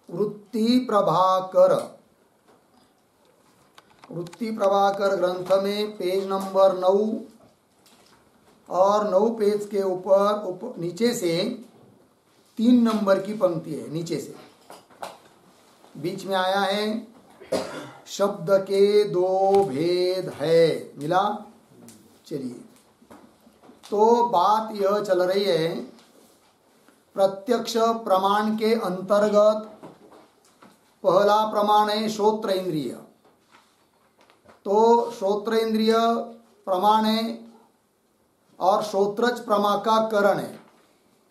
वृत्ति प्रभाकर ग्रंथ में पेज नंबर 9 और 9 पेज के ऊपर नीचे से 3 नंबर की पंक्ति है। नीचे से बीच में आया है शब्द के 2 भेद है। मिला? चलिए, तो बात यह चल रही है प्रत्यक्ष प्रमाण के अंतर्गत पहला प्रमाण है श्रोत्र इंद्रिय। तो श्रोत्र इंद्रिय प्रमाण है और श्रोत्रज प्रमा का करण है,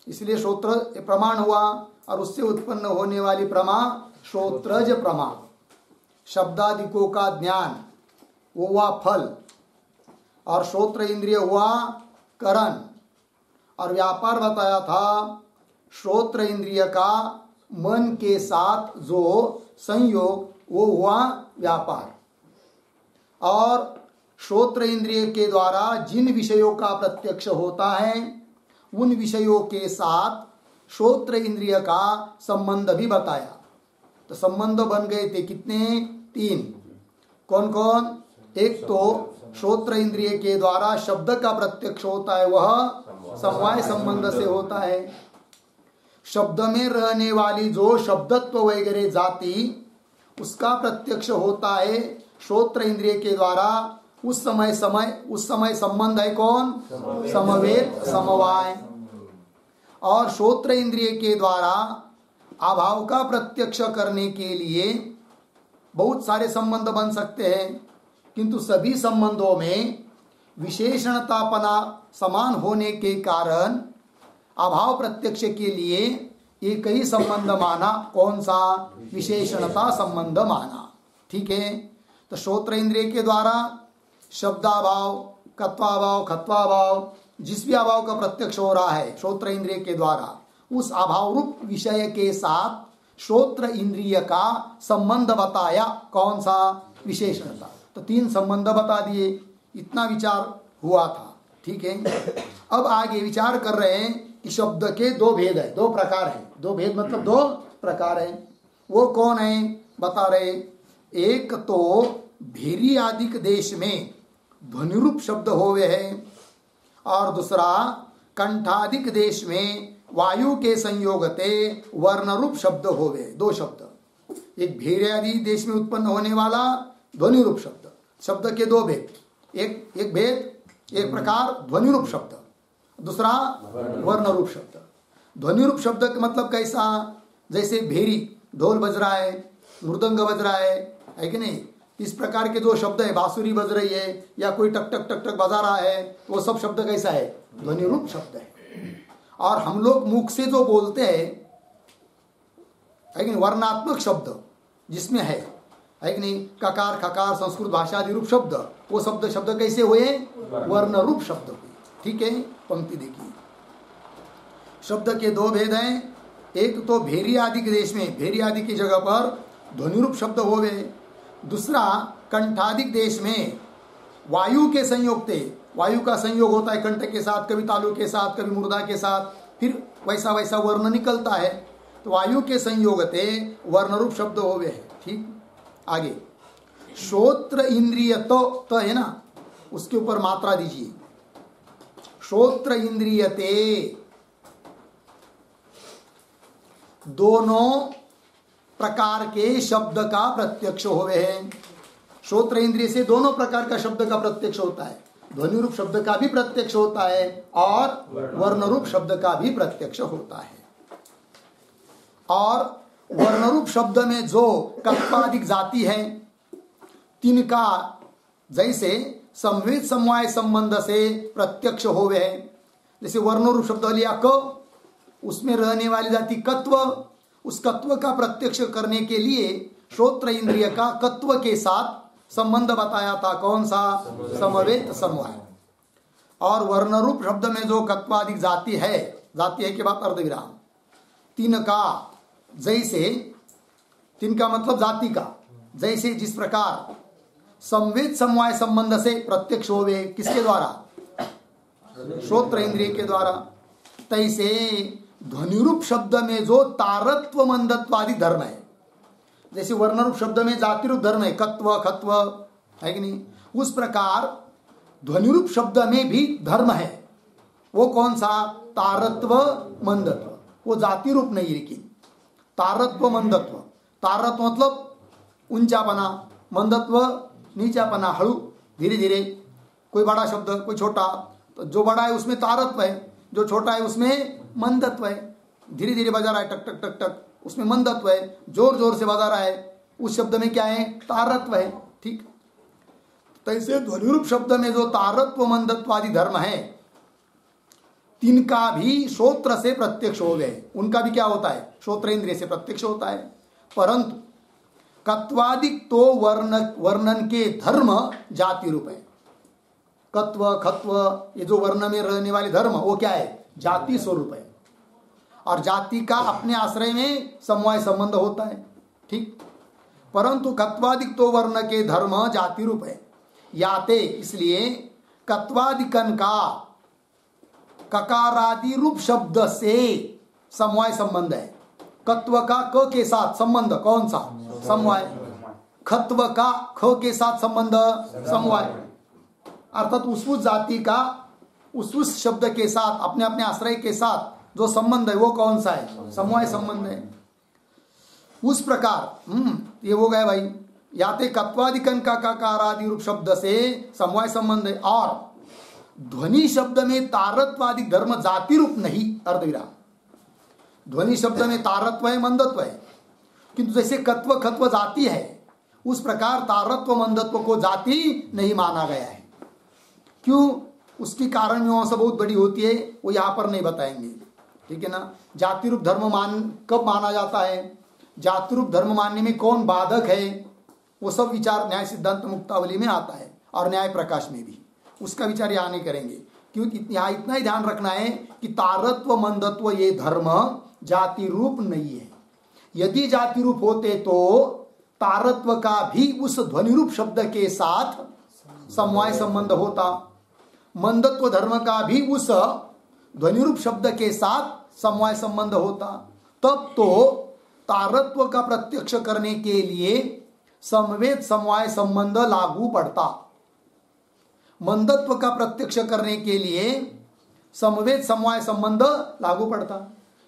इसलिए श्रोत्र प्रमाण हुआ और उससे उत्पन्न होने वाली प्रमा श्रोत्रज प्रमा। शब्दादिकों का ज्ञान वो हुआ फल और श्रोत्र इंद्रिय हुआ करण। और व्यापार बताया था श्रोत्र इंद्रिय का मन के साथ जो संयोग वो हुआ व्यापार। और श्रोत्र इंद्रिय के द्वारा जिन विषयों का प्रत्यक्ष होता है उन विषयों के साथ श्रोत्र इंद्रिय का संबंध भी बताया। तो संबंध बन गए थे कितने? 3। कौन कौन? एक तो श्रोत्र इंद्रिय के द्वारा शब्द का प्रत्यक्ष होता है, वह समवाय संबंध से होता है। शब्द में रहने वाली जो शब्दत्व वगैरह जाति उसका प्रत्यक्ष होता है श्रोत्र इंद्रिय के द्वारा। उस समय संबंध है कौन? समवेत समवाय। और श्रोत्र इंद्रिय के द्वारा अभाव का प्रत्यक्ष करने के लिए बहुत सारे संबंध बन सकते हैं, किंतु सभी संबंधों में विशेषणतापना समान होने के कारण अभाव प्रत्यक्ष के लिए एक ही संबंध माना। कौन सा? विशेषणता संबंध माना। ठीक है। तो श्रोत्र इंद्रिय के द्वारा शब्दाभाव, कत्वाभाव, खत्वाभाव, जिस भी अभाव का प्रत्यक्ष हो रहा है श्रोत्र इंद्रिय के द्वारा, उस अभाव रूप विषय के साथ श्रोत्र इंद्रिय का संबंध बताया। कौन सा? विशेषणता। तो 3 संबंध बता दिए। इतना विचार हुआ था। ठीक है। अब आगे विचार कर रहे हैं कि शब्द के 2 भेद है, 2 प्रकार है। 2 भेद मतलब 2 प्रकार है। वो कौन है? बता रहे, एक तो भेरी आदिक देश में ध्वनिरूप शब्द होवे है और दूसरा कंठादिक देश में वायु के संयोगते वर्णरूप शब्द होवे। 2 शब्द। एक भेरी आदि देश में उत्पन्न होने वाला ध्वनि रूप शब्द। शब्द के 2 भेद, एक भेद, एक प्रकार ध्वनि रूप शब्द, दूसरा वर्ण रूप शब्द। ध्वनि रूप शब्द का मतलब कैसा? जैसे भेरी, ढोल बज रहा है, मृदंग बज रहा है कि नहीं? इस प्रकार के जो शब्द है, बांसुरी बज रही है या कोई टक टक टक टक बजा रहा है, वो सब शब्द कैसा है? ध्वनि रूप शब्द है। और हम लोग मुख से जो बोलते हैं कि नहीं, वर्णात्मक शब्द जिसमें है कि नहीं, ककार खकार संस्कृत भाषा आदि रूप शब्द, वो शब्द कैसे हुए? वर्ण रूप शब्द हुए। ठीक है। पंक्ति देखिए, शब्द के 2 भेद हैं। एक तो भेरी आदि के देश में, भेरी आदि की जगह पर ध्वनि रूप शब्द होवे। दूसरा कंठादिक देश में वायु के संयोग थे। वायु का संयोग होता है कंठ के साथ, कभी तालु के साथ, कभी मुर्दा के साथ, फिर वैसा वैसा वर्ण निकलता है। तो वायु के संयोग थे, वर्ण रूप शब्द होवे है। ठीक। आगे श्रोत्र इंद्रिय तो है ना, उसके ऊपर मात्रा दीजिए। श्रोत्र इंद्रियते, दोनों प्रकार के शब्द का प्रत्यक्ष होवे है। श्रोत्र इंद्रिय से दोनों प्रकार का शब्द का प्रत्यक्ष होता है। ध्वनि रूप शब्द का भी प्रत्यक्ष होता है और वर्ण रूप शब्द का भी प्रत्यक्ष होता है। और वर्ण रूप शब्द में जो कत्वादिक जाति है, तिनका जैसे संवेद समवाय संबंध से प्रत्यक्ष होवे है। जैसे वर्ण रूप शब्द लिया क, उसमें रहने वाली जाति कत्व, उस कत्व का प्रत्यक्ष करने के लिए श्रोत्र इंद्रिय का कत्व के साथ संबंध बताया था। कौन सा? समवेत समवाय। और वर्ण रूप शब्द में जो कत्वादिक जाति है के बाद अर्धविराम, तिनका जैसे, तिनका मतलब जाति का, जैसे जिस प्रकार संवेद समवाय संबंध से प्रत्यक्ष होवे, किसके द्वारा? श्रोत्र इंद्रिय के द्वारा। तैसे ध्वनि रूप शब्द में जो तारत्व मंदत्वादि धर्म है, जैसे वर्ण रूप शब्द में जाति रूप धर्म है, कत्व खत्व, है कि नहीं? उस प्रकार ध्वनि रूप शब्द में भी धर्म है। वो कौन सा? तारत्व मंदत्व। वो जाति रूप नहीं, लेकिन तारत्व मंदत्व। तारत्व मतलब ऊंचापना, मंदत्व नीचापना, हळू धीरे धीरे। कोई बड़ा शब्द कोई छोटा, तो जो बड़ा है उसमें तारत्व है, जो छोटा है उसमें मंदत्व है। धीरे धीरे बजा रहा है टक टक टक टक, उसमें मंदत्व है। जोर जोर से बजा रहा है, उस शब्द में क्या है? तारत्व है। ठीक, तो ऐसे ध्वनि रूप शब्द में जो तारत्व मंदत्व आदि धर्म है, तिनका भी श्रोत्र से प्रत्यक्ष हो गए। उनका भी क्या होता है? श्रोत्रेंद्रिय से प्रत्यक्ष होता है। परंतु कत्वादिक तो वर्णन के धर्म जाति रूप है। कत्व खत्व ये जो वर्ण में रहने वाले धर्म, वो क्या है? जाति स्वरूप है। और जाति का अपने आश्रय में समवाय संबंध होता है। ठीक, परंतु कत्वादिक तो वर्ण के धर्म जाति रूप है। याते इसलिए कत्वादिकन का ककारादि रूप शब्द से समवाय संबंध है। कत्व का क के साथ संबंध कौन सा? समवाय। खत्व का ख के साथ संबंध समवाय। अर्थात उस जाति का उस शब्द के साथ अपने अपने आश्रय के साथ जो संबंध है वो कौन सा है? समवाय संबंध है। उस प्रकार ये हो गए भाई, याते कत्वादिकन का ककारादि रूप शब्द से समवाय संबंध है। और ध्वनि शब्द में तारत्वादि धर्म जाति रूप नहीं, अर्धविराम। ध्वनि शब्द में तारत्व है मंदत्व है, किंतु जैसे कत्व खत्व जाति है, उस प्रकार तारत्व मंदत्व को जाति नहीं माना गया है। क्यों? उसकी कारण मीमांसा बहुत बड़ी होती है, वो यहाँ पर नहीं बताएंगे। ठीक है ना? जाति रूप धर्म कब माना जाता है, जाति रूप धर्म मानने में कौन बाधक है, वो सब विचार न्याय सिद्धांत मुक्तावली में आता है और न्याय प्रकाश में भी। उसका विचार यहाँ नहीं करेंगे, क्योंकि यहाँ इतना ही ध्यान रखना है कि तारत्व मंदत्व ये धर्म जाति रूप नहीं है। यदि जाति रूप होते तो तारत्व का भी उस ध्वनि रूप शब्द के साथ समवाय संबंध होता, मंदत्व धर्म का भी उस ध्वनि रूप शब्द के साथ समवाय संबंध होता। तब तो तारत्व का प्रत्यक्ष करने के लिए समवेत समवाय संबंध लागू पड़ता, मंदत्व का प्रत्यक्ष करने के लिए समवेत समवाय संबंध लागू पड़ता।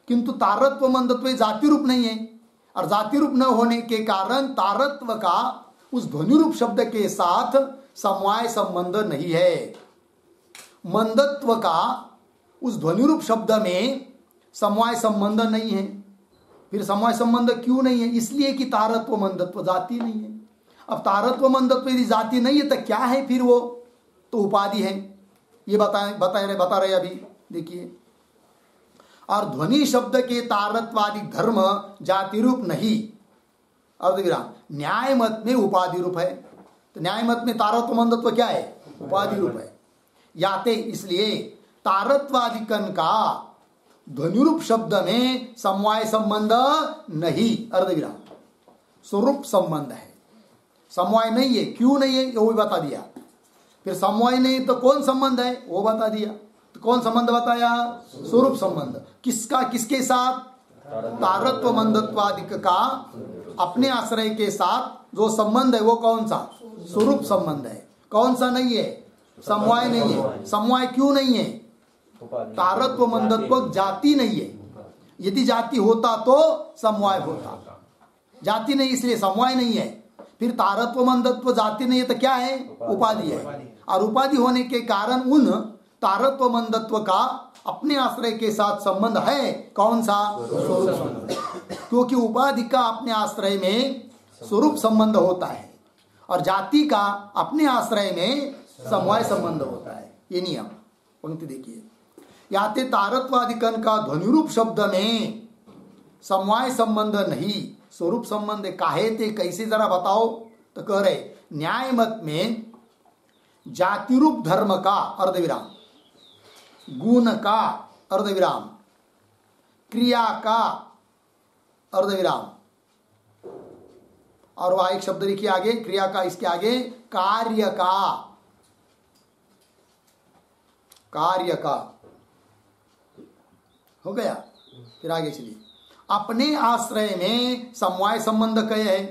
किंतु तारत्व मंदत्व जाति रूप नहीं है, और जाति रूप न होने के कारण तारत्व का उस ध्वनि रूप शब्द के साथ समवाय संबंध नहीं है। मंदत्व का उस ध्वनि रूप शब्द में समवाय संबंध नहीं है। फिर समवाय संबंध क्यों नहीं है? इसलिए कि तारत्व मंदत्व जाति नहीं है। अब तारत्व मंदत्व यदि जाति नहीं है तो क्या है फिर? वो तो उपाधि है। ये बता रहे अभी देखिए। और ध्वनि शब्द के तारत्वादि धर्म जाति रूप नहीं, अर्धविराम। न्याय मत में उपाधि रूप है। तो न्याय मत में तारत्व मंदत्व क्या है? उपाधि रूप है। याते इसलिए तारत्वादिकन का ध्वनि रूप शब्द में समवाय संबंध नहीं, अर्धविराम। स्वरूप संबंध है, समवाय नहीं है। क्यों नहीं है वो भी बता दिया। फिर समवाय नहीं तो कौन संबंध है वो बता दिया। तो कौन संबंध बताया? स्वरूप संबंध। किसका? किसके साथ? तारत्व मंदत्वादिक का अपने आश्रय के साथ जो संबंध है वो कौन सा? स्वरूप संबंध है। कौन सा नहीं है? समवाय नहीं है। समवाय क्यों नहीं है? तारत्व मंदत्व जाति नहीं है। यदि जाति होता तो समवाय होता, जाति नहीं इसलिए समवाय नहीं है। फिर तारत्व मंदत्व जाति नहीं है तो क्या है? उपाधि है। और उपाधि होने के कारण उन तारत्व मंदत्व का अपने आश्रय के साथ संबंध है। कौन सा? स्वरूप संबंध। क्योंकि उपाधि का अपने आश्रय में स्वरूप संबंध होता है और जाति का अपने आश्रय में समवाय संबंध होता है। ये नियम। पंक्ति देखिए, याते तारत्वादिकन का ध्वनि रूप शब्द में समवाय संबंध नहीं, स्वरूप संबंध है। काहे थे? कैसे जरा बताओ? तो कह रहे न्याय मत में जाति रूप धर्म का, अर्धविराम, गुण का, अर्धविराम, क्रिया का, अर्धविराम, और वह एक शब्द लिखिए आगे, क्रिया का, इसके आगे कार्य का, कार्य का हो गया। फिर आगे चलिए, अपने आश्रय में समवाय संबंध कहे है।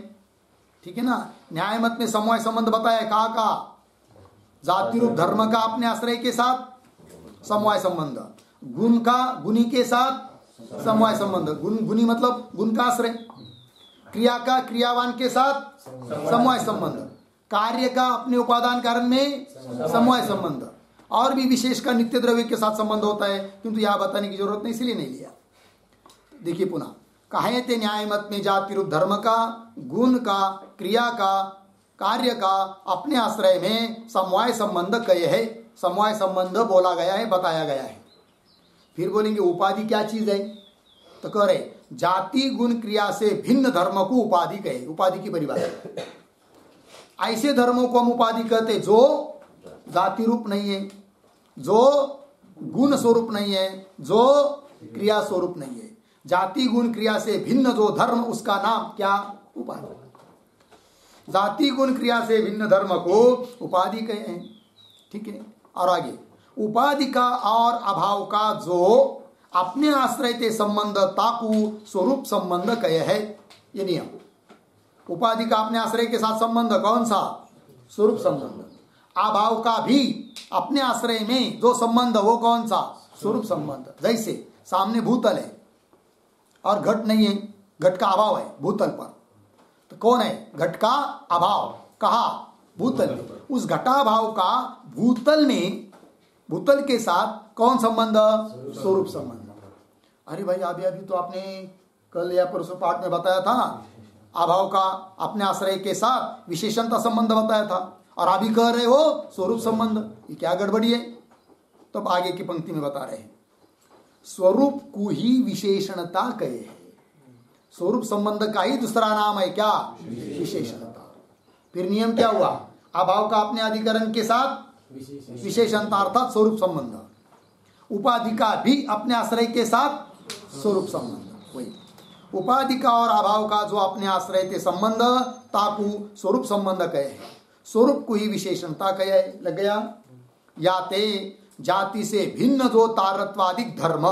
ठीक है ना, न्याय मत में समवाय संबंध बताया, कहा जाति रूप धर्म का अपने आश्रय के साथ समवाय संबंध, गुण का गुणी के साथ समवाय संबंध, गुणी मतलब गुण का आश्रय, क्रिया का क्रियावान के साथ समवाय संबंध, कार्य का अपने उपादान कारण में समवाय संबंध, और भी विशेष का नित्य द्रव्य के साथ संबंध होता है, किंतु यह बताने की जरूरत नहीं, इसलिए नहीं लिया। देखिए पुनः, कहे थे न्याय मत में जाति रूप धर्म का, गुण का, क्रिया का, कार्य का अपने आश्रय में समवाय संबंध कहे है, समवाय संबंध बोला गया है, बताया गया है। फिर बोलेंगे उपाधि क्या चीज है, तो कह रहे जाति गुण क्रिया से भिन्न धर्म को उपाधि कहे। उपाधि की परिभाषा, ऐसे धर्मों को हम उपाधि कहते जो जाति रूप नहीं है, जो गुण स्वरूप नहीं है, जो क्रिया स्वरूप नहीं है। जाति गुण क्रिया से भिन्न जो धर्म, उसका नाम क्या, उपाधि। जाति गुण क्रिया से भिन्न धर्म को उपाधि कहे हैं। ठीक है, और आगे उपाधि का और अभाव का जो अपने आश्रय के संबंध ताकू स्वरूप संबंध कहे है। ये नियम, उपाधि का अपने आश्रय के साथ संबंध कौन सा, स्वरूप संबंध। अभाव का भी अपने आश्रय में जो संबंध वो कौन सा, स्वरूप संबंध। जैसे सामने भूतल है और घट नहीं है, घट का अभाव है भूतल पर, तो कौन है, घट का अभाव, कहा, भूतल में। उस घटाभाव का भूतल में, भूतल के साथ कौन संबंध, स्वरूप संबंध। अरे भाई अभी तो आपने कल या परसों पाठ में बताया था, अभाव का अपने आश्रय के साथ विशेषणता संबंध बताया था, और अभी कह रहे हो स्वरूप संबंध। ये क्या गड़बड़ी है। तब आगे की पंक्ति में बता रहे हैं, स्वरूप को ही विशेषणता कहे है। स्वरूप संबंध का ही दूसरा नाम है क्या, विशेषणता। फिर नियम क्या हुआ, अभाव का अपने अधिकरण के साथ विशेषणता अर्थात स्वरूप संबंध, उपाधि का भी अपने आश्रय के साथ स्वरूप संबंध। वही उपाधि का और अभाव का जो अपने आश्रय के संबंध ताकू स्वरूप संबंध कहे है। स्वरूप को ही विशेषणता कहे लग गया। याते जाति से भिन्न जो तारत्वादिक धर्म,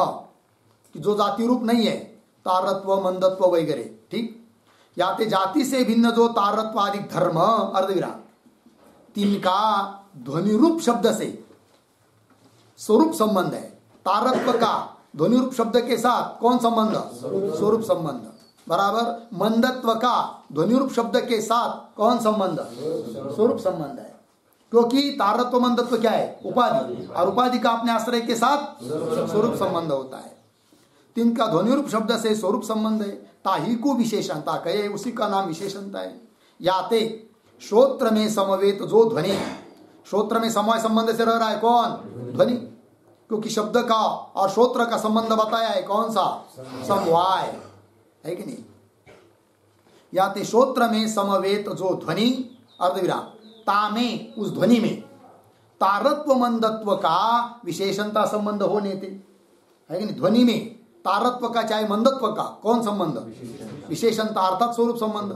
जो जाति रूप नहीं है, तारत्व मंदत्व वगैरह, ठीक, याते जाति से भिन्न जो तारत्वादिक धर्म अर्धविराम, तिनका ध्वनि रूप शब्द से स्वरूप संबंध है। तारत्व का ध्वनि रूप शब्द के साथ कौन संबंध, स्वरूप संबंध, बराबर। मंदत्व का ध्वनि रूप शब्द के साथ कौन संबंध, स्वरूप संबंध है। क्योंकि तारत्व मंदत्व क्या है, उपाधि, और उपाधि का अपने आश्रय के साथ स्वरूप संबंध होता है। तिनका ध्वनि रूप शब्द से स्वरूप संबंध है, ताही को विशेषणता कहे, उसी का नाम विशेषणता है। याते श्रोत्र में समवेत जो ध्वनि, श्रोत्र में समवाय संबंध से रह रहा है कौन, ध्वनि, क्योंकि शब्द का और श्रोत्र का संबंध बताया है कौन सा, समवाय है कि नहीं। याते श्रोत्र में समवेत जो ध्वनि अर्धविराम, तामे उस ध्वनि में तारत्व मंदत्व का विशेषणता संबंध होने थे, है कि नहीं। ध्वनि में तारत्व का चाहे मंदत्व का कौन संबंध, विशेषणता अर्थात स्वरूप संबंध।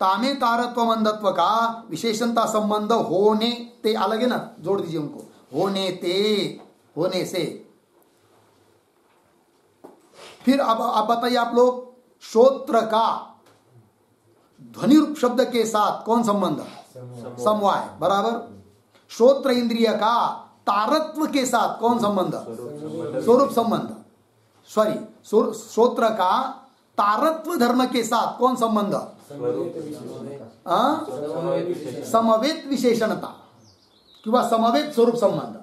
तामे तारत्व मंदत्व का विशेषणता संबंध होने ते, अलग है ना, जोड़ दीजिए उनको, होने ते, होने से। फिर अब बताइए आप लोग, श्रोत्र का ध्वनि रूप शब्द के साथ कौन संबंध, समवाय, बराबर। श्रोत्र इंद्रिय का तारत्व के साथ कौन संबंध, स्वरूप संबंध, सॉरी, श्रोत्र का तारत्व धर्म के साथ कौन संबंध, समवेत विशेषणता किंवा समवेत स्वरूप संबंध।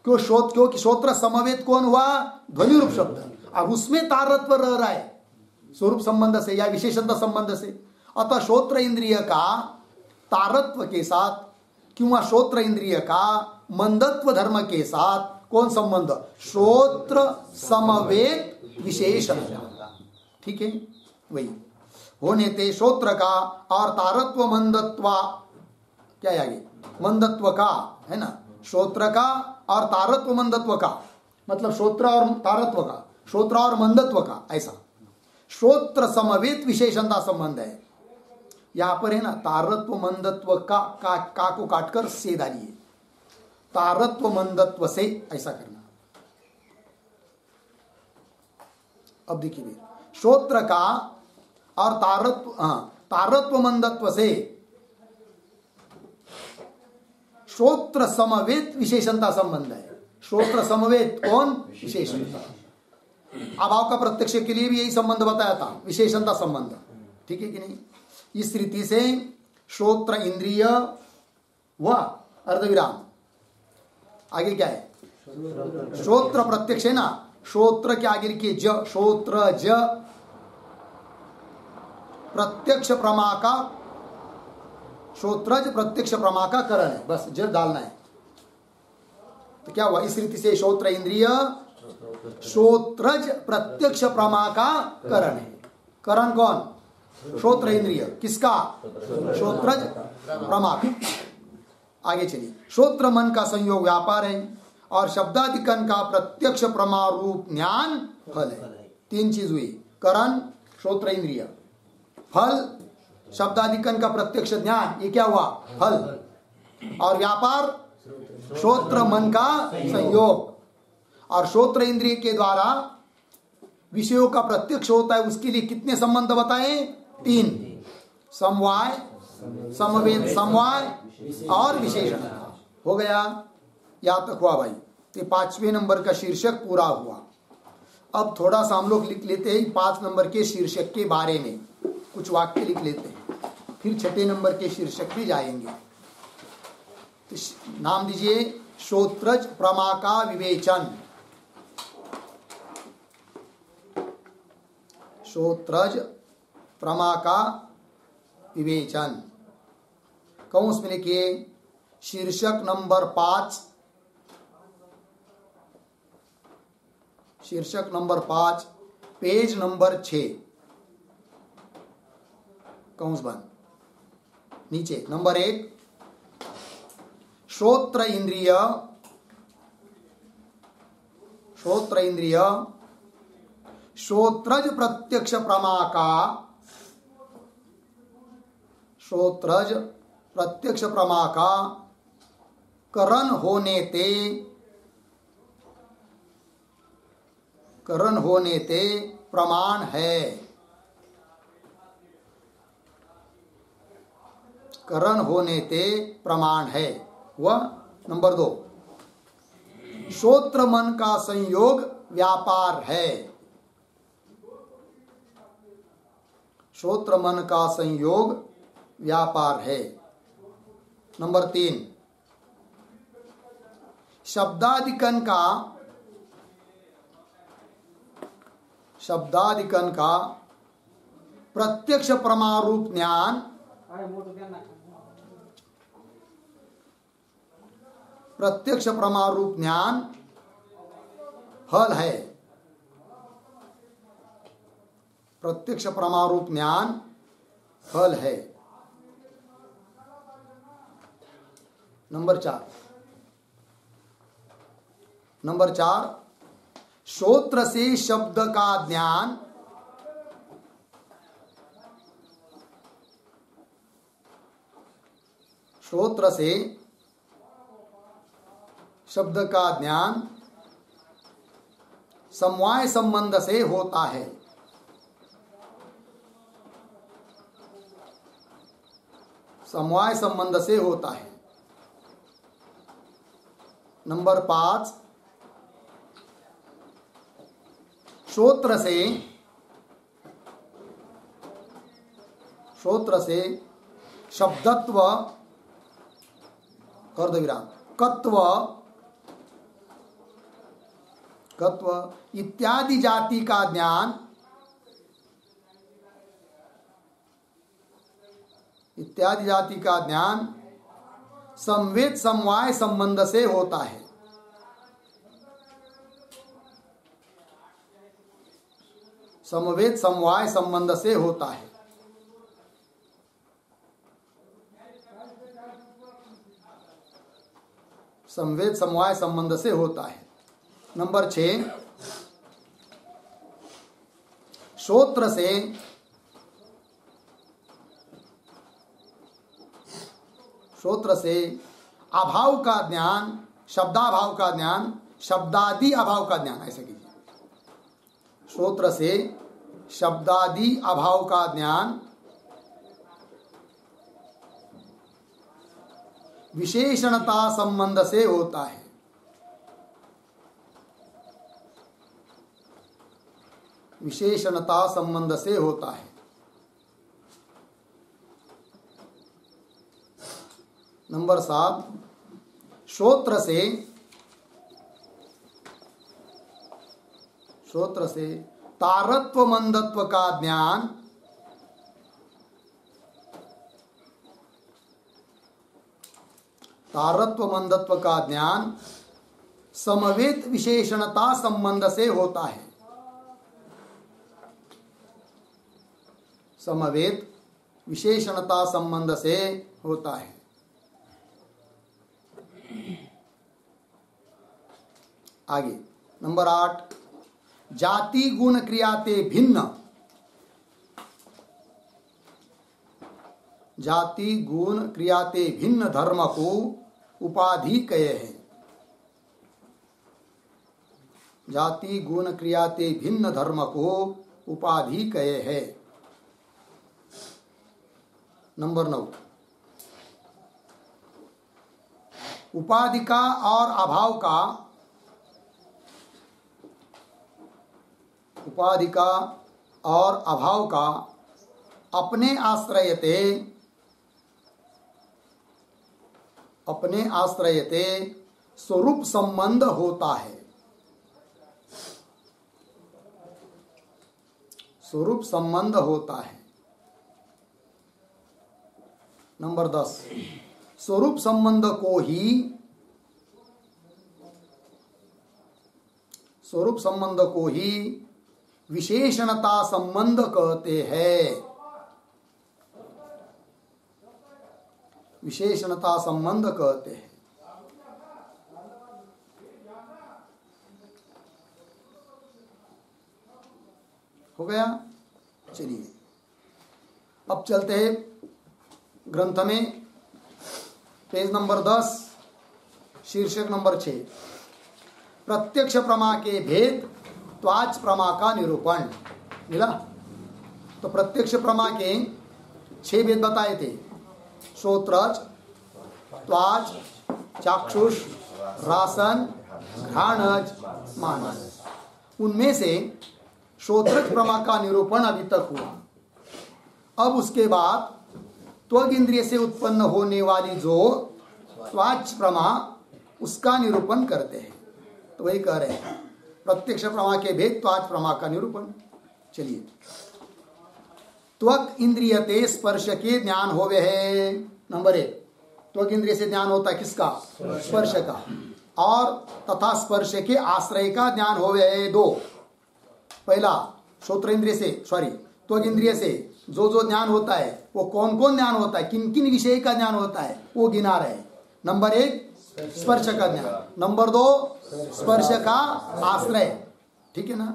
क्योंकि श्रोत्र समवेत कौन हुआ, ध्वनि रूप शब्द, अब उसमें तारत्व रह रहा है स्वरूप संबंध से या विशेषणता संबंध से। अतः श्रोत्र इंद्रिय का तारत्व के साथ किंवा श्रोत्र इंद्रिय का मंदत्व धर्म के साथ कौन संबंध, श्रोत्र समवेत विशेषणता, ठीक है। वही होने ते श्रोत्र का और तारत्व मंदत्व, क्या है आगे, मंदत्व का, है ना, श्रोत्र का और तारत्व मंदत्व का, मतलब श्रोत्र और तारत्व का, श्रोत्र और मंदत्व का, ऐसा श्रोत्र समवेत विशेषणता संबंध है। यहां पर है ना, तारत्व मंदत्व का को काटकर से डालिए, तारत्व मंदत्व से, ऐसा करना। अब देखिए, श्रोत्र का और तारत्व मंदत्व से श्रोत्र समवेत विशेषणता संबंध है। श्रोत्र समवेत कौन? विशेषणता। अभाव का प्रत्यक्ष के लिए भी यही संबंध बताया था, विशेषणता संबंध। ठीक है कि नहीं? इस रीति से श्रोत्र इंद्रिय व अर्धविराम, आगे क्या है? श्रोत्र प्रत्यक्ष है ना, श्रोत्र के आगे लिखिए ज, श्रोत्र ज प्रत्यक्ष प्रमा का, श्रोत्रज प्रत्यक्ष प्रमा का करण है, बस ज डालना है। तो क्या हुआ? इस रीति से श्रोत्र इंद्रिय श्रोत्रज प्रत्यक्ष प्रमा का करण है। करण कौन? श्रोत्र इंद्रिय। किसका? श्रोत्रज प्रमा का। आगे चलिए, श्रोत्र मन का संयोग व्यापार है और शब्दादिकन का प्रत्यक्ष प्रमा रूप ज्ञान फल है। तीन चीज हुई, करण, श्रोत्र इंद्रिय, फल शब्दादिकन का प्रत्यक्ष ज्ञान, ये क्या हुआ? फल। और व्यापार श्रोत्र मन का संयोग। और श्रोत्र इंद्रिय के द्वारा विषयों का प्रत्यक्ष होता है, उसके लिए कितने संबंध बताए? तीन, समवाय, समवेत समवाय और विशेषण। हो गया? यहां तक हुआ भाई। तो 5वें नंबर का शीर्षक पूरा हुआ। अब थोड़ा सा हम लोग लिख लेते हैं 5 नंबर के शीर्षक के बारे में, कुछ वाक्य लिख लेते हैं, फिर 6 नंबर के शीर्षक भी जाएंगे। तो नाम दीजिए श्रोत्रज प्रमा का विवेचन। श्रोत्रज प्रमा का विवेचन। कौंस में लिखिए शीर्षक नंबर 5, शीर्षक नंबर 5, पेज नंबर 6, कौंस बंद। नीचे नंबर 1, श्रोत्र इंद्रिय, श्रोत्र इंद्रिय श्रोत्रज प्रत्यक्ष प्रमा का, श्रोत्रज प्रत्यक्ष प्रमा का करण होने ते, करण होने ते प्रमाण है। करण होने ते प्रमाण है। वह नंबर 2, श्रोत्र मन का संयोग व्यापार है। श्रोत्र मन का संयोग व्यापार है। नंबर 3, शब्दादिकन का, शब्दादिकन का प्रत्यक्ष प्रमारूप ज्ञान, प्रत्यक्ष प्रमारूप ज्ञान फल है। प्रत्यक्ष प्रमारूप ज्ञान फल है। नंबर 4, नंबर 4, श्रोत्र से शब्द का ज्ञान, श्रोत्र से शब्द का ज्ञान समवाय संबंध से होता है। समवाय संबंध से होता है। नंबर 5, श्रोत्र से, श्रोत्र से शब्दत्व, अर्धविराम, कत्व, कत्व इत्यादि जाति का ज्ञान, इत्यादि जाति का ज्ञान संवेद समवाय संबंध से होता है। समवेद समवाय संबंध से होता है। संवेद समवाय संबंध से होता है। नंबर 6, श्रोत्र से, श्रोत्र से अभाव का ज्ञान, शब्दाभाव का ज्ञान, शब्दादि अभाव का ज्ञान, ऐसे कीजिए। श्रोत्र से शब्दादि अभाव का ज्ञान विशेषणता संबंध से होता है। विशेषणता संबंध से होता है। नंबर 7, श्रोत्र से तारत्व मंदत्व का ज्ञान समवेत विशेषणता संबंध से होता है। समवेत विशेषणता संबंध से होता है। आगे नंबर 8, जाति गुण क्रियाते भिन्न। जाति गुण क्रियाते भिन्न धर्म को उपाधि कहे है। जाति गुण क्रियाते भिन्न धर्म को उपाधि कहे है। नंबर 9, उपाधि का और अभाव का, उपाधि का और अभाव का अपने आश्रयते स्वरूप संबंध होता है। स्वरूप संबंध होता है। नंबर 10, स्वरूप संबंध को ही विशेषणता संबंध कहते हैं। विशेषणता संबंध कहते हैं। हो गया। चलिए अब चलते हैं ग्रंथ में, पेज नंबर 10, शीर्षक नंबर 6, प्रत्यक्ष प्रमा के भेद त्वाच प्रमा का निरूपण। मिला? तो प्रत्यक्ष प्रमा के 6 भेद बताए थे। श्रोत्रज, त्वाच, चाक्षुष, रासन, घ्राणज, मानस। उनमें से श्रोत्रज प्रमा का निरूपण अभी तक हुआ। अब उसके बाद त्वग इंद्रिय से उत्पन्न होने वाली जो त्वाच प्रमा, उसका निरूपण करते हैं। तो वही कह रहे हैं, प्रत्यक्ष प्रमा के भेद त्वाच प्रमा का निरूपण। चलिए, त्वक इंद्रियते स्पर्श के ज्ञान होवे है। नंबर 1, त्वक इंद्रिय से ज्ञान होता है किसका? स्पर्श का। और तथा स्पर्श के आश्रय का ज्ञान होवे है 2। पहला, श्रोत्र इंद्रिय से, त्वक इंद्रिय से जो जो ज्ञान होता है वो कौन कौन ज्ञान होता है, किन किन विषय का ज्ञान होता है, वो गिना रहे। नंबर 1, स्पर्श का ज्ञान। नंबर 2, स्पर्श का आश्रय। ठीक है ना?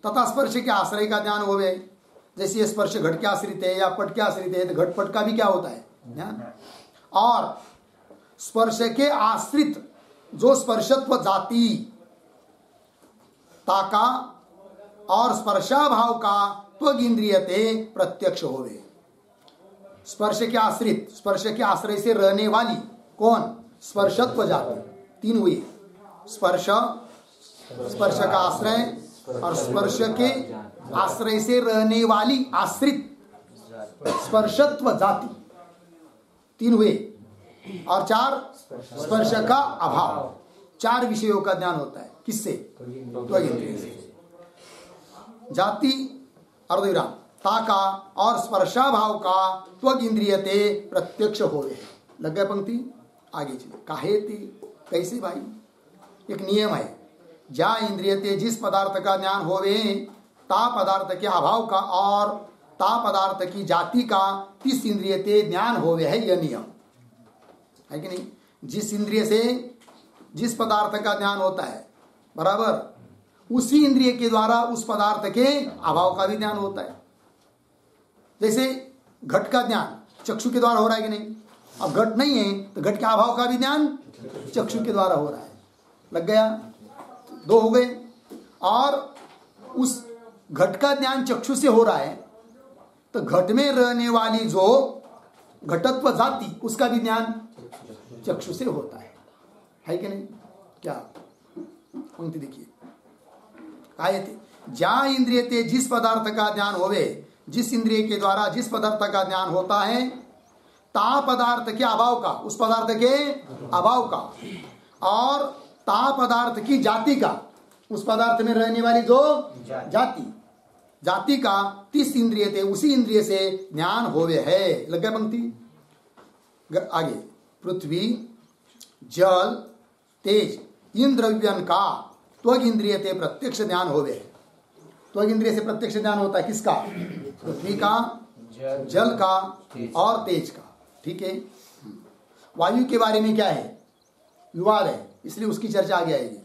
तथा स्पर्श के आश्रय का ज्ञान होवे। जैसे स्पर्श घट के आश्रित है या पट के आश्रित है, तो घट पट का भी क्या होता है? ज्ञान। और स्पर्श के आश्रित जो स्पर्शत्व जाति ताका और स्पर्शाभाव का त्वग इंद्रियते प्रत्यक्ष होवे। स्पर्श के आश्रित, स्पर्श के आश्रय से रहने वाली कौन? स्पर्शत्व जाति। 3 हुई, स्पर्श, स्पर्श का आश्रय और स्पर्श के आश्रय से रहने वाली आश्रित स्पर्शत्व जाति। 3 हुए। और 4, स्पर्श का अभाव। 4 विषयों का ज्ञान होता है। किससे? त्वग इंद्रिय से। जाति अर्धविराम ताका और स्पर्शाभाव का त्वग इंद्रियते प्रत्यक्ष होवे। लग गया पंक्ति? आगे चलिए। काहेति, कैसे भाई? एक नियम है, जा इंद्रियते, जिस पदार्थ का ज्ञान होवे ता पदार्थ के अभाव का और ता पदार्थ की जाति का तिस इंद्रियते ज्ञान होवे है। यह नियम है कि नहीं? जिस इंद्रिय से जिस पदार्थ का ज्ञान होता है, बराबर उसी इंद्रिय के द्वारा उस पदार्थ के अभाव का भी ज्ञान होता है। जैसे घट का ज्ञान चक्षु के द्वारा हो रहा है कि नहीं? अब घट नहीं है तो घट के अभाव का भी ज्ञान चक्षु के द्वारा हो रहा है। लग गया? 2 हो गए। और उस घट का ज्ञान चक्षु से हो रहा है, तो घट में रहने वाली जो घटत्व जाति उसका भी ज्ञान चक्षु से होता है कि नहीं? क्या पंक्ति देखिए, काय थे जा इंद्रिय ते जिस पदार्थ का ज्ञान होवे, जिस इंद्रिय के द्वारा जिस पदार्थ का ज्ञान होता है, ता पदार्थ के अभाव का, उस पदार्थ के अभाव का, और ता पदार्थ की जाति का, उस पदार्थ में रहने वाली जो जाति का तिस इंद्रिय थे उसी इंद्रिय से ज्ञान होवे है। लग गया पंक्ति आगे। पृथ्वी जल तेज इन द्रव्यन का त्वग इंद्रिय थे प्रत्यक्ष ज्ञान होवे है। त्वग इंद्रिय से प्रत्यक्ष ज्ञान होता है किसका? पृथ्वी का, जल का और तेज का। ठीक है। वायु के बारे में क्या है? विवाद है, इसलिए उसकी चर्चा आगे आएगी।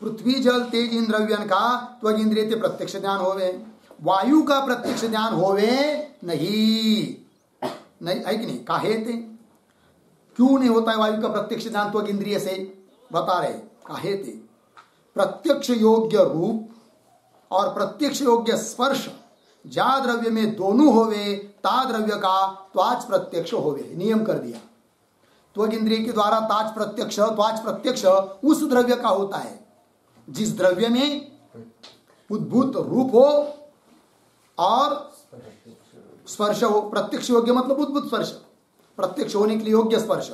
पृथ्वी जल तेज इन द्रव्यन का त्वग इंद्रिय थे प्रत्यक्ष ज्ञान होवे, वायु का प्रत्यक्ष ज्ञान होवे नहीं है कि नहीं? काहे थे? क्यों नहीं होता है वायु का प्रत्यक्ष ज्ञान त्वग इंद्रिय से? बता रहे काहे थे। प्रत्यक्ष योग्य रूप और प्रत्यक्ष योग्य स्पर्श जा द्रव्य में दोनों होवे, ता द्रव्य का त्वाच प्रत्यक्ष होवे। नियम कर दिया, त्वग इंद्रिय के द्वारा ताच प्रत्यक्ष, त्वाच प्रत्यक्ष उस द्रव्य का होता है जिस द्रव्य में उद्भूत रूप हो और स्पर्श हो। प्रत्यक्ष योग्य मतलब उद्भूत स्पर्श, प्रत्यक्ष होने के लिए योग्य स्पर्श,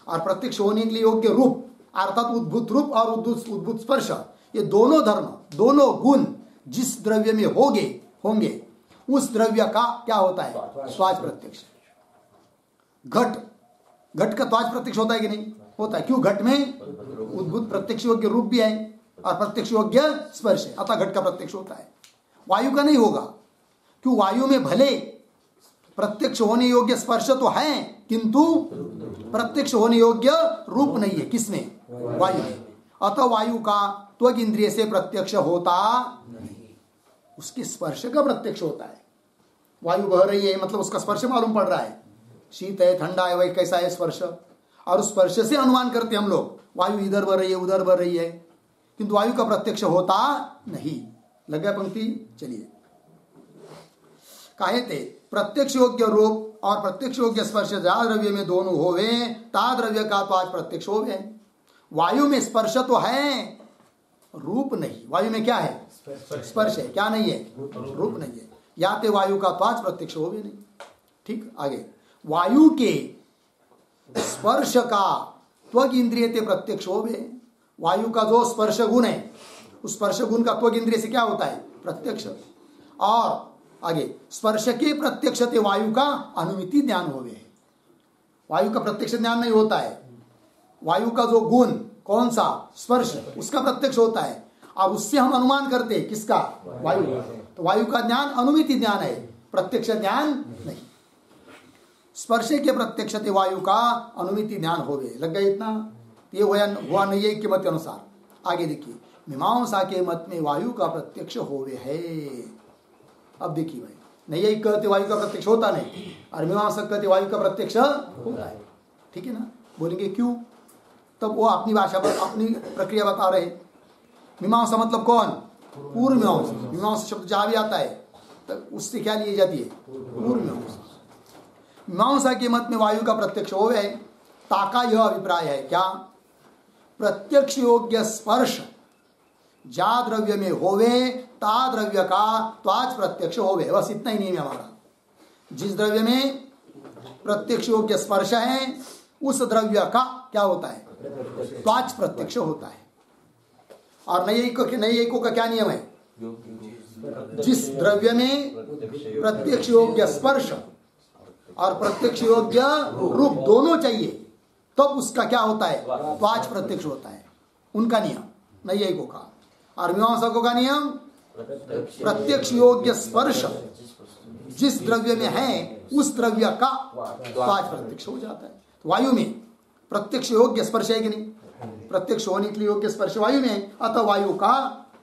और प्रत्यक्ष होने के लिए योग्य रूप अर्थात उद्भूत रूप और उद्भूत स्पर्श, ये दोनों धर्म, दोनों गुण जिस द्रव्य में होंगे उस द्रव्य का क्या होता है? स्वाच प्रत्यक्ष। घट का त्वाच प्रत्यक्ष होता है कि नहीं? होता है। क्यों? घट में उद्भूत प्रत्यक्ष योग्य रूप भी है और प्रत्यक्ष योग्य स्पर्श है, अतः घट का प्रत्यक्ष होता है। वायु का नहीं होगा, क्यों? वायु में भले प्रत्यक्ष होने योग्य स्पर्श तो है किंतु प्रत्यक्ष होने योग्य रूप नहीं है। किसमें? वायु में। अतः वायु का त्वग इंद्रिय से प्रत्यक्ष होता नहीं, उसके स्पर्श का प्रत्यक्ष होता है। वायु बह रही है मतलब उसका स्पर्श मालूम पड़ रहा है, शीत है, ठंडा है, वही कैसा है स्पर्श, और उस स्पर्श से अनुमान करते हम लोग वायु इधर बह रही है उधर बह रही है, किंतु वायु का प्रत्यक्ष होता नहीं। लग गया पंक्ति? चलिए, काहे थे प्रत्यक्ष योग्य रूप और प्रत्यक्ष योग्य स्पर्श जा द्रव्य में दोनों होवे, ता द्रव्य का तो आज प्रत्यक्ष होवे। वायु में स्पर्श तो है, रूप नहीं। वायु में क्या है? स्पर्श है, क्या नहीं है? रूप नहीं है। या ते वायु का तो आज प्रत्यक्ष होवे नहीं। ठीक, आगे। वायु के स्पर्श का त्वग इंद्रिय ते प्रत्यक्ष होवे। वायु का जो स्पर्श गुण है उस स्पर्श गुण का त्वग इंद्रिय से क्या होता है? प्रत्यक्ष। और आगे, स्पर्श के प्रत्यक्ष ते वायु का अनुमिति ज्ञान होवे। वायु का प्रत्यक्ष ज्ञान नहीं होता है, वायु का जो गुण कौन सा? स्पर्श, उसका प्रत्यक्ष होता है, और उससे हम अनुमान करते हैं किसका? वायु का। तो वायु का ज्ञान अनुमिति ज्ञान है, प्रत्यक्ष ज्ञान नहीं। स्पर्श के प्रत्यक्ष ते वायु का अनुमिति ज्ञान होवे। लग गया इतना? ये हुआ नैयायिक के मत के अनुसार। आगे देखिए, मीमांसा के मत में वायु का प्रत्यक्ष होवे है। अब देखिए भाई, नैयायिक कहते वायु का प्रत्यक्ष होता नहीं, और मीमांसक कहते वायु का प्रत्यक्ष होता है। ठीक है ना? बोलेंगे क्यों? तब वो अपनी भाषा पर अपनी प्रक्रिया बता रहे। मीमांसा मतलब कौन? पूर्व मीमांसा। मीमांसा शब्द जहां भी आता है तो उससे क्या ली जाती है? पूर्व मीमांसा। मीमांसा के मत में वायु का प्रत्यक्ष होवे। ताका यह अभिप्राय है क्या? प्रत्यक्ष योग्य स्पर्श जा द्रव्य में होवे, ता द्रव्य का त्वाच प्रत्यक्ष होवे। बस इतना ही नियम है हमारा। जिस द्रव्य में प्रत्यक्ष योग्य स्पर्श है उस द्रव्य का क्या होता है? त्वाच प्रत्यक्ष होता है। और नैयायिकों का क्या नियम है? जिस द्रव्य में प्रत्यक्ष योग्य स्पर्श और प्रत्यक्ष योग्य रूप दोनों चाहिए तब उसका क्या होता है? त्वाच प्रत्यक्ष होता है। उनका नियम नैयायिकों का। और मीमांसकों का नियम प्रत्यक्ष योग्य स्पर्श जिस द्रव्य में है उस द्रव्य का त्वाच प्रत्यक्ष हो जाता है। तो वायु में प्रत्यक्ष योग्य स्पर्श है कि नहीं? प्रत्यक्ष होने के लिए योग्य स्पर्श वायु में, अतः वायु का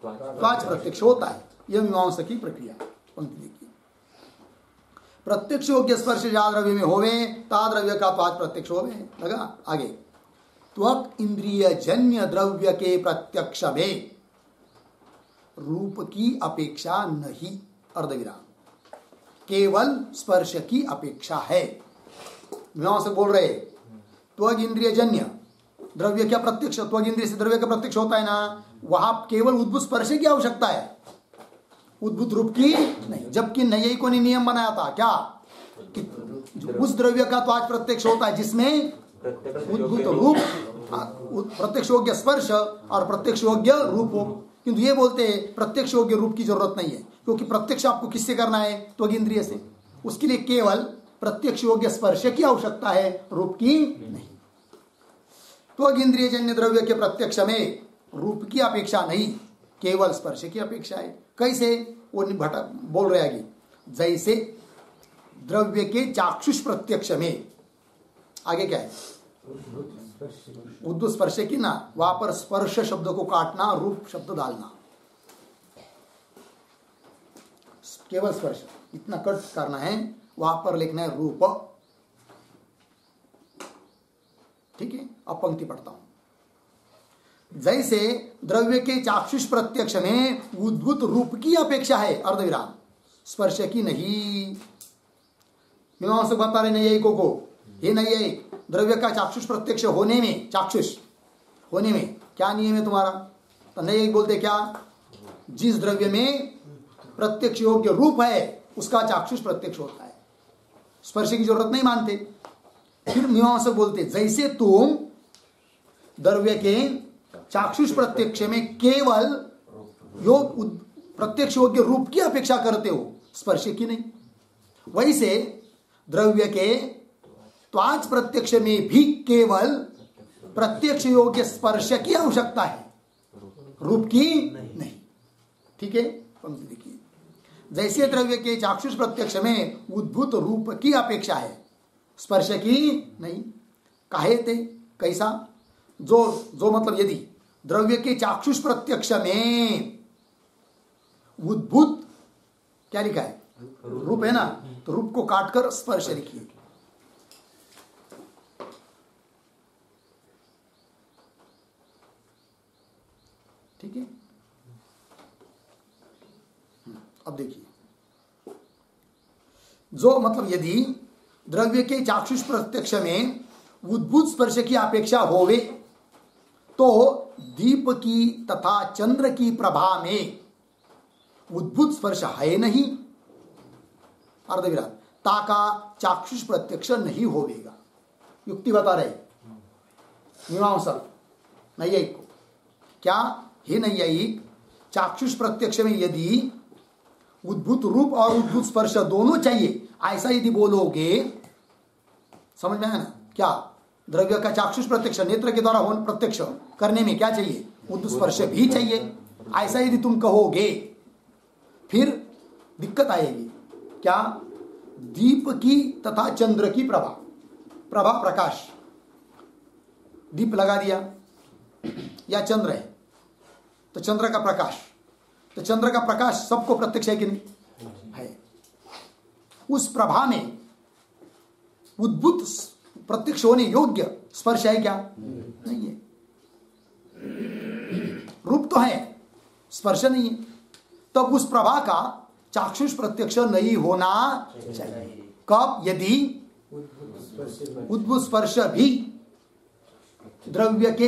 त्वाच प्रत्यक्ष होता है। यह मीमांसा की प्रक्रिया। पंक्ति देखिए, प्रत्यक्ष योग्य स्पर्श जा द्रव्य में होवे, ता द्रव्य का त्वाच प्रत्यक्ष होवे। लगा? आगे, त्वक इंद्रिय जन्य द्रव्य के प्रत्यक्ष में रूप की अपेक्षा नहीं, अर्धविराम, केवल स्पर्श की अपेक्षा है। वहां से बोल रहे त्वग इंद्रिय जन्य द्रव्य क्या प्रत्यक्ष, त्वग इंद्रिय से द्रव्य का प्रत्यक्ष होता है ना, वहां केवल उद्भुत स्पर्श की आवश्यकता है, उद्भुत रूप की नहीं। जबकि नैयायिकों ने नियम बनाया था क्या कि उस द्रव्य का तो आज प्रत्यक्ष होता है जिसमें उद्भुत रूप, प्रत्यक्ष योग्य स्पर्श और प्रत्यक्ष योग्य रूप हो। किंतु ये बोलते हैं प्रत्यक्ष योग्य रूप की जरूरत नहीं है, क्योंकि प्रत्यक्ष आपको किससे करना है, त्वग इंद्रिय से। उसके लिए केवल प्रत्यक्ष योग्य स्पर्श की आवश्यकता है, रूप की नहीं। त्वग इंद्रिय जन्य द्रव्य के प्रत्यक्ष में रूप की अपेक्षा नहीं, केवल स्पर्श की अपेक्षा है। कैसे, वो भटक बोल रहे आगे, जैसे द्रव्य के चाक्षुष प्रत्यक्ष में, आगे क्या है, उद्भुत स्पर्श की ना, वहां पर स्पर्श शब्द को काटना, रूप शब्द डालना, केवल स्पर्श इतना कट करना है, वहां पर लिखना है रूप। ठीक है, अब पंक्ति पढ़ता हूं। जैसे द्रव्य के चाक्षुष प्रत्यक्ष में उद्भुत रूप की अपेक्षा है, अर्धविराम, स्पर्श की नहीं। मीमांसक बता रहे नैयायिकों को, ये नैयायिक द्रव्य का चाक्षुष प्रत्यक्ष होने में, चाक्षुष होने में क्या नियम है तुम्हारा, तो नैयायिक बोलते क्या, जिस द्रव्य में प्रत्यक्ष योग्य रूप है उसका चाक्षुष प्रत्यक्ष होता है, स्पर्श की जरूरत नहीं मानते। फिर मीमांसक बोलते जैसे तुम द्रव्य के चाक्षुष प्रत्यक्ष में केवल प्रत्यक्ष योग्य रूप की अपेक्षा करते हो, स्पर्श की नहीं, वैसे द्रव्य के त्वाच प्रत्यक्ष में भी केवल प्रत्यक्ष योग्य स्पर्श की आवश्यकता है, रूप की नहीं। ठीक है, पंक्ति देखिए, जैसे द्रव्य के चाक्षुष प्रत्यक्ष में उद्भुत रूप की अपेक्षा है, स्पर्श की नहीं। काहे थे, कैसा, जो मतलब यदि द्रव्य के चाक्षुष प्रत्यक्ष में उद्भुत क्या लिखा है, रूप है ना, तो रूप को काटकर स्पर्श लिखिए। ठीक है, अब देखिए, जो मतलब यदि द्रव्य के चाक्षुष प्रत्यक्ष में उद्भुत स्पर्श की अपेक्षा होवे तो दीप की तथा चंद्र की प्रभा में उद्भुत स्पर्श है नहीं, अर्धविराम, ताका चाक्षुष प्रत्यक्ष नहीं होवेगा। युक्ति बता रहे मीमांसक नैयायिक को, क्या हे नैयायिक, चाक्षुष प्रत्यक्ष में यदि उद्भुत रूप और उद्भुत स्पर्श दोनों चाहिए, ऐसा यदि बोलोगे, समझ में आया ना, क्या द्रव्य का चाक्षुष प्रत्यक्ष नेत्र के द्वारा होने प्रत्यक्ष करने में क्या चाहिए, उद्भुत स्पर्श भी चाहिए, ऐसा यदि तुम कहोगे फिर दिक्कत आएगी। क्या, दीप की तथा चंद्र की प्रभा, प्रभा प्रकाश, दीप लगा दिया या चंद्र है तो चंद्र का प्रकाश, तो चंद्र का प्रकाश सबको प्रत्यक्ष है कि नहीं है, उस प्रभा में उद्भुत प्रत्यक्ष होने योग्य स्पर्श है क्या, नहीं है, रूप तो है, स्पर्श नहीं है, तब उस प्रभा का चाक्षुष प्रत्यक्ष नहीं होना चाहिए। कब, यदि उद्भुत स्पर्श भी द्रव्य के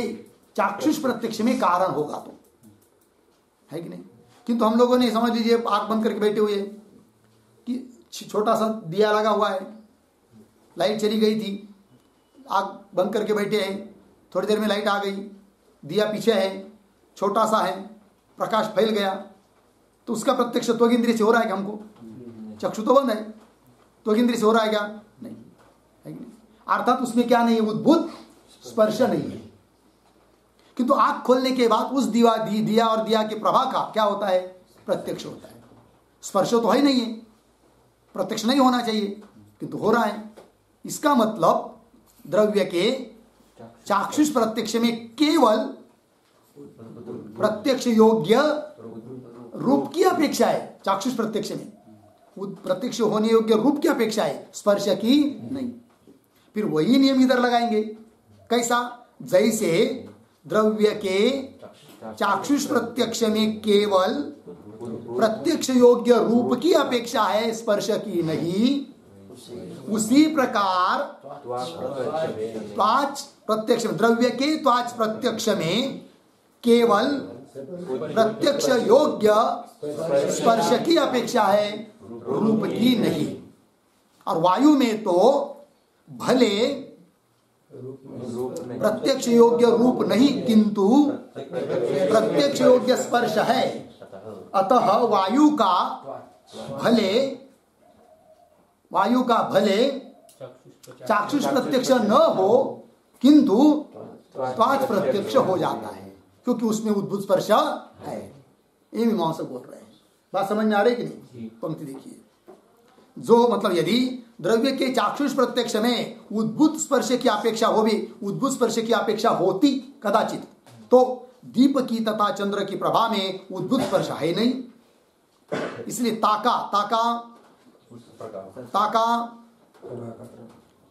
चाक्षुष प्रत्यक्ष में कारण होगा तो, है कि नहीं। किंतु हम लोगों ने समझ लीजिए आंख बंद करके बैठे हुए कि छोटा सा दिया लगा हुआ है, लाइट चली गई थी, आंख बंद करके बैठे हैं, थोड़ी देर में लाइट आ गई, दिया पीछे है, छोटा सा है, प्रकाश फैल गया, तो उसका प्रत्यक्ष त्वग इंद्रिय से हो रहा है क्या, हमको चक्षु तो बंद है, त्वग इंद्रिय से हो रहा है क्या, नहीं, है कि नहीं। अर्थात उसमें क्या नहीं है, उद्भुत स्पर्श नहीं है। किंतु आंख खोलने के बाद उस दिया और दिया के प्रभा का क्या होता है, प्रत्यक्ष होता है, स्पर्श तो है नहीं है, प्रत्यक्ष नहीं होना चाहिए किंतु हो रहा है। इसका मतलब द्रव्य के चाक्षुष प्रत्यक्ष में केवल प्रत्यक्ष योग्य रूप की अपेक्षा है, चाक्षुष प्रत्यक्ष में प्रत्यक्ष होने योग्य रूप की अपेक्षा है, स्पर्श की नहीं। फिर वही नियम इधर लगाएंगे, कैसा, जैसे द्रव्य के चाक्षुष प्रत्यक्ष में केवल प्रत्यक्ष योग्य रूप की अपेक्षा है, स्पर्श की नहीं। उसी प्रकार त्वाच प्रत्यक्ष द्रव्य के त्वाच प्रत्यक्ष में केवल प्रत्यक्ष योग्य स्पर्श की अपेक्षा है, रूप की नहीं। और वायु में तो भले प्रत्यक्ष योग्य रूप नहीं किंतु प्रत्यक्ष योग्य स्पर्श है। अतः वायु का भले चाक्षुष प्रत्यक्ष न हो किंतु त्वाच प्रत्यक्ष हो जाता है, क्योंकि उसमें उद्भूत स्पर्श है। ये मीमांसक बोल रहे हैं। बात समझ में आ रही कि नहीं? पंक्ति देखिए, जो मतलब यदि द्रव्य के चाक्षुष प्रत्यक्ष में उद्भूत स्पर्श की अपेक्षा हो भी उद्भूत स्पर्श की अपेक्षा होती कदाचित, तो दीप की तथा चंद्र की प्रभा में उद्भूत स्पर्श है नहीं। इसलिए ताका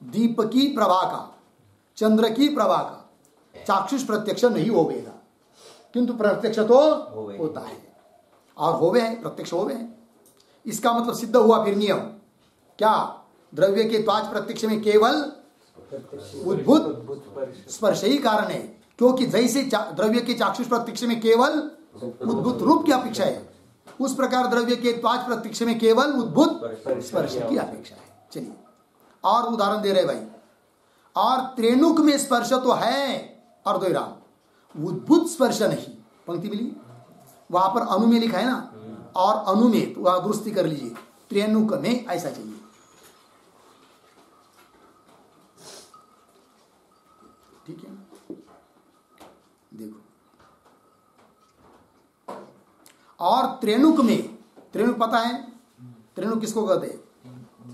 दीप की प्रभा का, चंद्र की प्रभा का चाक्षुष प्रत्यक्ष नहीं होवेगा, किंतु प्रत्यक्ष तो होता है। और होवे है, प्रत्यक्ष होवे है। इसका मतलब सिद्ध हुआ फिर नियम क्या? द्रव्य के त्वाच प्रत्यक्ष में केवल उद्भूत स्पर्श ही कारण है, क्योंकि जैसे द्रव्य के चाक्षुष प्रत्यक्ष में केवल उद्भूत रूप की अपेक्षा है, उस प्रकार द्रव्य के त्वाच प्रत्यक्ष में केवल उद्भूत स्पर्श की अपेक्षा है। चलिए और उदाहरण दे रहे भाई। और त्रेणुक में स्पर्श तो है अर्धविराम, उद्भूत स्पर्श नहीं। पंक्ति मिली वहां पर अनु में लिखा है ना, और अनु में तो वहां दुरुस्ती कर लीजिए, त्रेणुक में ऐसा चाहिए। ठीक है, देखो। और त्रेणुक में, त्रेणुक पता है त्रेणुक किसको कहते हैं?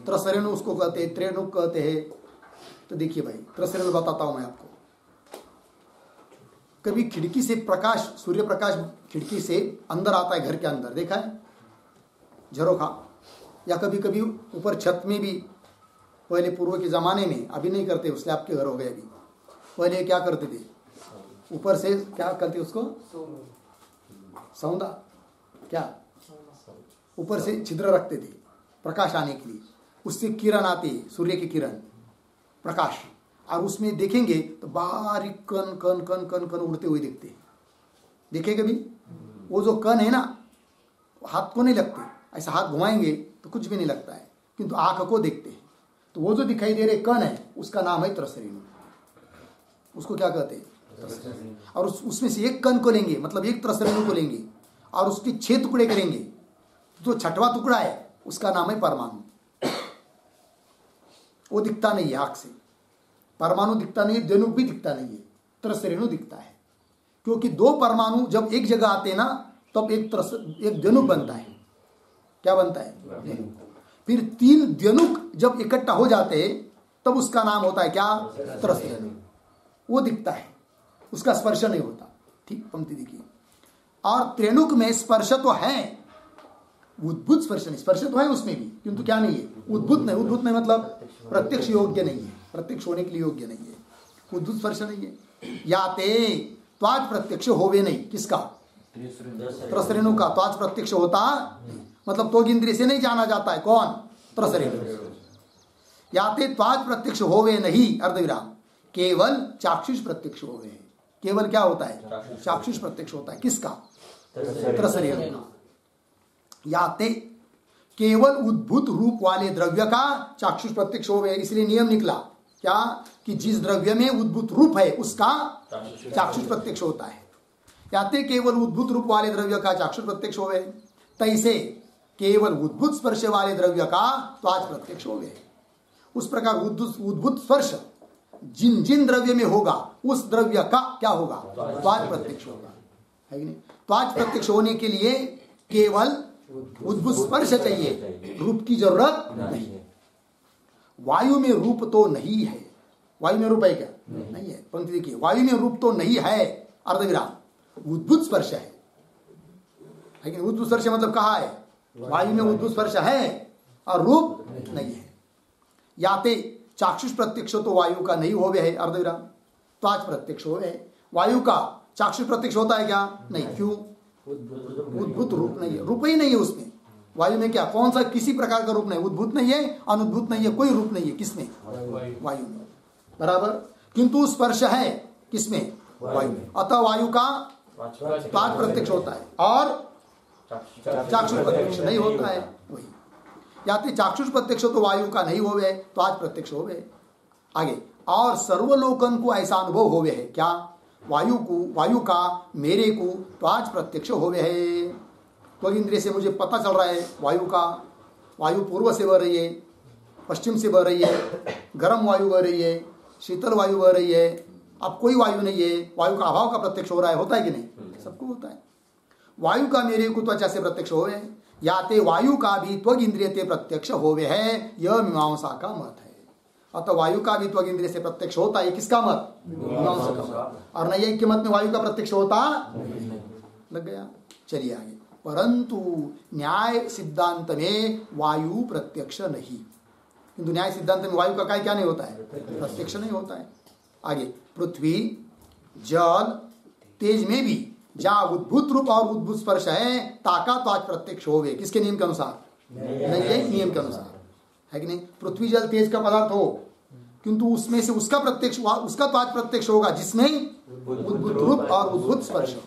त्रसरेणु उसको कहते हैं, त्रेणुक कहते हैं। तो देखिए भाई, त्रसरेणु बताता हूं मैं आपको। कभी खिड़की से प्रकाश, सूर्य प्रकाश खिड़की से अंदर आता है घर के अंदर, देखा है झरोखा? या कभी कभी ऊपर छत में भी, पहले पूर्व के जमाने में, अभी नहीं करते, स्लैब के घर हो गए अभी, पहले क्या करते थे? ऊपर से क्या करते उसको? सौंदा, क्या ऊपर से छिद्र रखते थे प्रकाश आने के लिए, उससे किरण आती, सूर्य की किरण, प्रकाश, और उसमें देखेंगे तो बारीक कण कण कण कण कण उड़ते हुए दिखते हैं। देखे कभी? वो जो कण है ना, हाथ को नहीं लगते, ऐसा हाथ घुमाएंगे तो कुछ भी नहीं लगता है, किंतु आंख को देखते हैं। तो वो जो दिखाई दे रहे कण है, उसका नाम है त्रसरेणु। उसको क्या कहते हैं? और उसमें से एक कण को लेंगे, मतलब एक त्रसरेणु को लेंगे और उसके 6 टुकड़े करेंगे, जो 6वां टुकड़ा है उसका नाम है परमाणु। वो दिखता नहीं है आंख से, परमाणु दिखता नहीं है, द्वनुक भी दिखता नहीं है, त्रसरेणु दिखता है। क्योंकि 2 परमाणु जब एक जगह आते हैं ना, तब एक द्वनुक बनता है। क्या बनता है? फिर 3 द्वनुक जब इकट्ठा हो जाते हैं तब उसका नाम होता है क्या? त्रसरेणु। वो दिखता है, उसका स्पर्श नहीं होता। ठीक, पंक्ति देखिए। और त्रेणुक में स्पर्श तो है, उद्भूत स्पर्श नहीं। स्पर्श तो है उसमें भी, किंतु क्या नहीं है? उद्भूत नहीं। उद्भूत नहीं मतलब प्रत्यक्ष योग्य नहीं है, प्रत्यक्ष होने के लिए योग्य नहीं है, उद्भूत स्पर्श नहीं है। या ते त्वाच प्रत्यक्ष होवे नहीं, किसका? त्रसरेणु का त्वाच प्रत्यक्ष होता, मतलब तो इंद्रिय से नहीं जाना जाता है। कौन? त्रसरेणु। या ते त्वाच प्रत्यक्ष होवे नहीं, अर्धविराम, केवल चाक्षुष प्रत्यक्ष होवे। केवल क्या होता है? चाक्षुष प्रत्यक्ष होता है। किसका? त्रसरेणु का। या ते केवल उद्भूत रूप वाले द्रव्य का चाक्षुष प्रत्यक्ष होवे। इसलिए नियम निकला क्या? कि जिस द्रव्य में उद्भूत रूप है उसका चाक्षुष प्रत्यक्ष होता है। या ते केवल उद्भूत रूप वाले द्रव्य का चाक्षुष प्रत्यक्ष होवे, तैसे केवल उद्भूत स्पर्श वाले द्रव्य का त्वाच प्रत्यक्ष होवे। उस प्रकार उद्भूत स्पर्श जिन जिन द्रव्य में होगा उस द्रव्य का क्या होगा? त्वाच प्रत्यक्ष होगा, है कि नहीं? त्वाच प्रत्यक्ष होने के लिए केवल उद्भूत स्पर्श चाहिए, रूप की जरूरत नहीं है। वायु में रूप तो नहीं है। वायु में रूप है क्या? नहीं है। पंक्ति देखिए, वायु में रूप तो नहीं है, अर्धविराम, उद्भूत स्पर्श है कि नहीं? उद्भूत स्पर्श मतलब कहा है? वायु में उद्भूत स्पर्श है और रूप नहीं है। याते चाक्षुष प्रत्यक्ष तो वायु का नहीं होवे है, अर्धविराम, त्वाच प्रत्यक्ष होवे है। वायु का चाक्षुष प्रत्यक्ष होता है क्या? नहीं। क्यों? उद्भूत रूप नहीं है, रूप ही नहीं है उसमें। वायु में क्या कौन सा किसी प्रकार का रूप नहीं, उद्भूत नहीं है, अनुद्भूत नहीं है, कोई रूप नहीं है। किसमें? वायु में। बराबर। किंतु स्पर्श है किसमें? वायु में। अतः वायु का त्वाच प्रत्यक्ष होता है और चाक्षुष प्रत्यक्ष नहीं होता है। वही याते चाक्षुष प्रत्यक्ष तो वायु का नहीं होवे, त्वाच प्रत्यक्ष होवे। आगे, और सर्वलोकन को ऐसा अनुभव होवे है क्या? वायु का मेरे को त्वाच प्रत्यक्ष होवे है। तो इंद्रिय से मुझे पता चल रहा है वायु पूर्व से बह रही है, पश्चिम से बह रही है, गर्म वायु बह रही है, शीतल वायु बह रही है। अब कोई वायु नहीं है, वायु का अभाव का प्रत्यक्ष हो रहा है। होता है कि नहीं? सबको होता है। वायु का मेरे को त्वचा से प्रत्यक्ष होवे, याते वायु का भी त्वग इंद्रिय ते प्रत्यक्ष होवे है, यह मीमांसा का मत है। अतः वायु का भी त्वग इंद्रिय से प्रत्यक्ष होता है। किसका मत? मीमांसा का मत। और नैयायिक के मत में वायु का प्रत्यक्ष होता लग गया। चलिए आगे। परंतु न्याय सिद्धांत में वायु प्रत्यक्ष नहीं। किंतु न्याय सिद्धांत में वायु का क्या नहीं होता है? प्रत्यक्ष नहीं होता है। आगे, पृथ्वी जल तेज में भी जहां उद्भूत रूप और उद्भूत स्पर्श है, ताका त्वाच प्रत्यक्ष होवे। किसके नियम के अनुसार? नैयायिक नियम के अनुसार, है कि नहीं? पृथ्वी जल तेज का पदार्थ हो, किंतु उसमें से उसका त्वाच प्रत्यक्ष होगा जिसमें उद्भूत रूप और उद्भूत स्पर्श हो।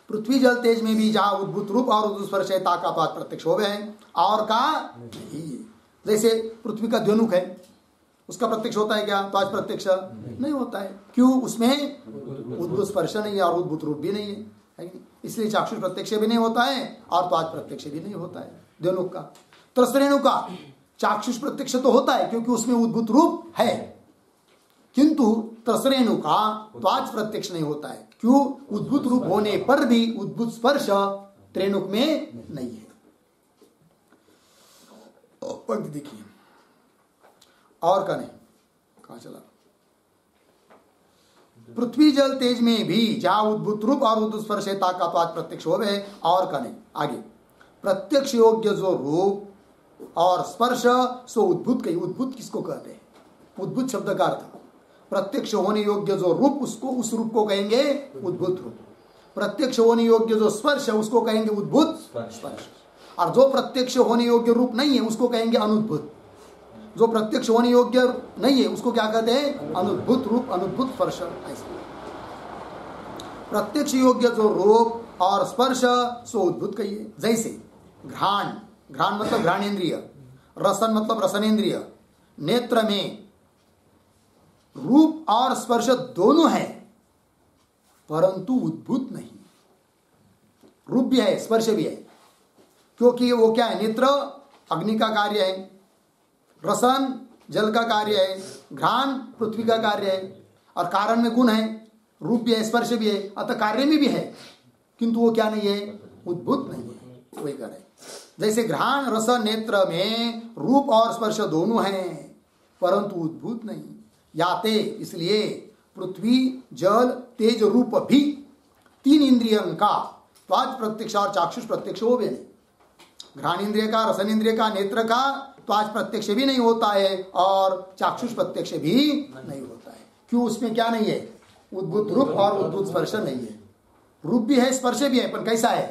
पृथ्वी जल तेज में भी जहां उद्भूत रूप और उद्भूत स्पर्श है, ताका त्वाच प्रत्यक्ष होवे है, और का नहीं। जैसे पृथ्वी का द्वनुक है, उसका प्रत्यक्ष होता है क्या? त्वाच प्रत्यक्ष नहीं होता है। क्यों? उसमें उद्भूत स्पर्श नहीं है और उद्भूत रूप भी नहीं है कि नहीं? इसलिए चाक्षुष प्रत्यक्ष भी नहीं होता है और त्वाच प्रत्यक्ष भी नहीं होता है द्वनुक का। त्रसरेणु का चाक्षुष प्रत्यक्ष तो होता है क्योंकि उसमें उद्भूत रूप है, किंतु त्रसरेणु का त्वाच प्रत्यक्ष नहीं होता है। क्यों? उद्भूत रूप होने पर भी उद्भूत स्पर्श त्रेणुक में नहीं है। पंक्ति देखिए, और का नहीं, कहां चला? पृथ्वी जल तेज में भी जहां उद्भूत रूप और उद्भूत स्पर्श है, ताका त्वाच प्रत्यक्ष होवे, और का नहीं। आगे, प्रत्यक्ष योग्य जो रूप और स्पर्श सो उद्भूत कही। उद्भूत किसको कहते हैं? उद्भूत शब्द का अर्थ प्रत्यक्ष होने योग्य जो रूप, उसको उस रूप को कहेंगे उद्भूत रूप। प्रत्यक्ष होने योग्य जो स्पर्श है उसको कहेंगे उद्भूत स्पर्श। और जो प्रत्यक्ष होने योग्य रूप नहीं है उसको कहेंगे अनुद्भूत। जो प्रत्यक्ष होने योग्य नहीं है उसको क्या कहते हैं? अनुद्भूत रूप, अनुद्भूत स्पर्श। ऐसा प्रत्यक्ष योग्य जो रूप और स्पर्श सो उद्भूत कहिए। जैसे घ्राण, घ्राण मतलब घ्राणेन्द्रिय, रसन मतलब रसनेन्द्रिय। नेत्र में रूप और स्पर्श दोनों है परंतु उद्भूत नहीं। रूप भी है, स्पर्श भी है, क्योंकि वो क्या है? नेत्र अग्नि का कार्य है, रसन जल का कार्य है, घ्राण पृथ्वी का कार्य है, और कारण में गुण है, रूप भी है, स्पर्श भी है, अतः कार्य में भी है, किंतु वो क्या नहीं है? उद्भूत नहीं है। वही करे। जैसे घ्राण रसन नेत्र में रूप और स्पर्श दोनों हैं परंतु उद्भूत नहीं। याते, इसलिए पृथ्वी जल तेज रूप भी तीन इंद्रियों का त्वाच प्रत्यक्ष और चाक्षुष प्रत्यक्ष हो भी नहीं। घ्राण इंद्रिय का, रसन इंद्रिय का, नेत्र का त्वाच प्रत्यक्ष भी नहीं होता है और चाक्षुष प्रत्यक्ष भी नहीं होता है। क्यों? उसमें क्या नहीं है? उद्भूत रूप और उद्भूत स्पर्श नहीं है। रूप भी है, स्पर्श भी है, पर कैसा है?